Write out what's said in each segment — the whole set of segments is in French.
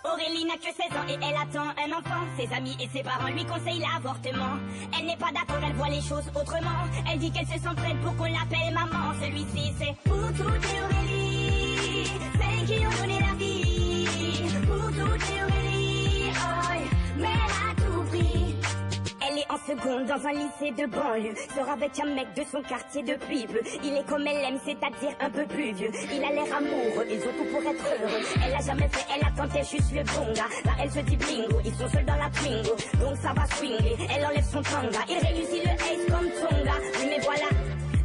Aurélie n'a que 16 ans et elle attend un enfant. Ses amis et ses parents lui conseillent l'avortement. Elle n'est pas d'accord, elle voit les choses autrement. Elle dit qu'elle se sent prête pour qu'on l'appelle maman. Celui-ci c'est pour toutes les Aurélie, celles qui ont donné la vie. Pour toutes les Aurélie, oh, mais elle a tout pris. Elle est en seconde dans un lycée de banlieue. Sort avec un mec de son quartier depuis peu. Il est comme elle aime, c'est-à-dire un peu plus vieux. Il a l'air amoureux, ils ont tout pour être heureux. Elle a jamais fait, elle a tenté juste le bon gars. Là elle se dit bingo, ils sont seuls dans la Twingo. Donc ça va swinger, elle enlève son tanga. Il réussit le ace comme Tonga. Oui mais voilà,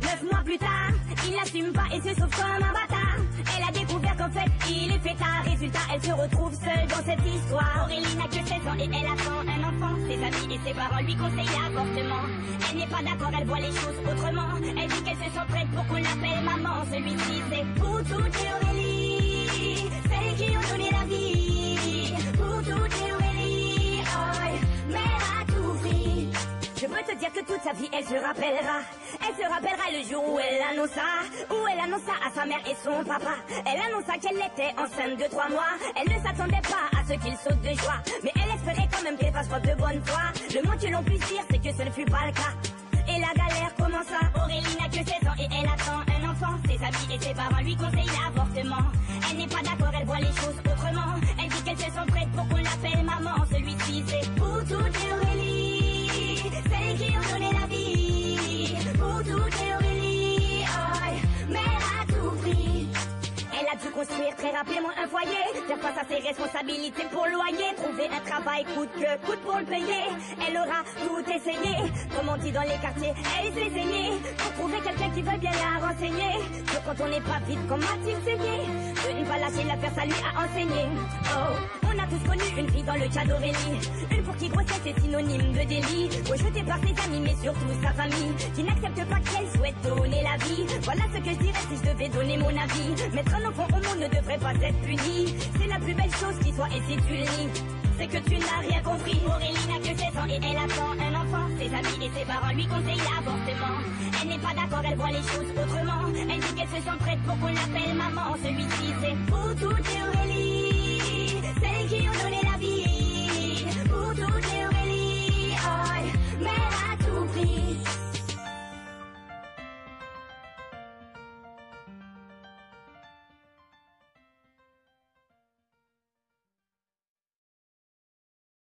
9 mois plus tard, il l'assume pas et se sauve comme un bâtard. Elle a découvert qu'en fait il est fêtard. Résultat, elle se retrouve seule dans cette histoire. Aurélie n'a que 16 ans et elle attend un enfant. Ses amis et ses parents lui conseillent l'avortement. Elle n'est pas d'accord, elle voit les choses autrement. Elle dit qu'elle se sent prête pour qu'on l'appelle maman. Celui-ci c'est pour toutes les Aurélie, celles qui ont donné la vie. Pour toutes les Aurélie, oh, mais elle a tout pris. Je peux te dire que toute sa vie elle se rappellera. Elle se rappellera le jour où elle annonça à sa mère et son papa. Elle annonça qu'elle était enceinte de 3 mois. Elle ne s'attendait pas à ce qu'il saute de joie, mais elle espérait quand même qu'elle fasse preuve de bonne foi. Le moins que l'on puisse dire c'est que ce ne fut pas le cas. Et la galère commença. Aurélie n'a que 16 ans et elle attend un enfant. Ses amis et ses parents lui conseillent l'avortement. Elle n'est pas d'accord, elle voit les choses autrement. Elle dit qu'elle se sent prête pour qu'on l'appelle maman. Celui-ci c'est pour toutes les Aurélie, celles qui ont donné la vie. Pour toutes les Aurélie, oh, mais elle a tout pris. Elle a dû construire très rapidement un foyer, faire face à ses responsabilités pour le loyer, trouver un travail coûte que coûte pour le payer. Elle aura tout essayé, comme on dit dans les quartiers, elle s'est saignée pour trouver quelqu'un qui veut bien la renseigner. Que quand on n'est pas vite, comment a-t-il saigné? De ne pas lâcher l'affaire, ça lui a enseigné. Oh, on a tous connu une fille dans le cas d'Aurélie, une pour qui grossesse est synonyme de délit, rejetée par ses amis mais surtout sa famille, qui n'accepte pas qu'elle souhaite donner la vie. Voilà ce que je dirais si je devais donner mon avis. Mettre un enfant au monde ne devrait pas être puni. C'est la plus belle chose qui soit, et si tu le nies, c'est que tu n'as rien compris. Aurélie n'a que 16 ans et elle attend un enfant. Ses amis et ses parents lui conseillent l'avortement. Elle n'est pas d'accord, elle voit les choses autrement. Elle dit qu'elle se sent prête pour qu'on l'appelle maman. Celui-ci c'est pour toutes les Aurélie, celles qui ont donné la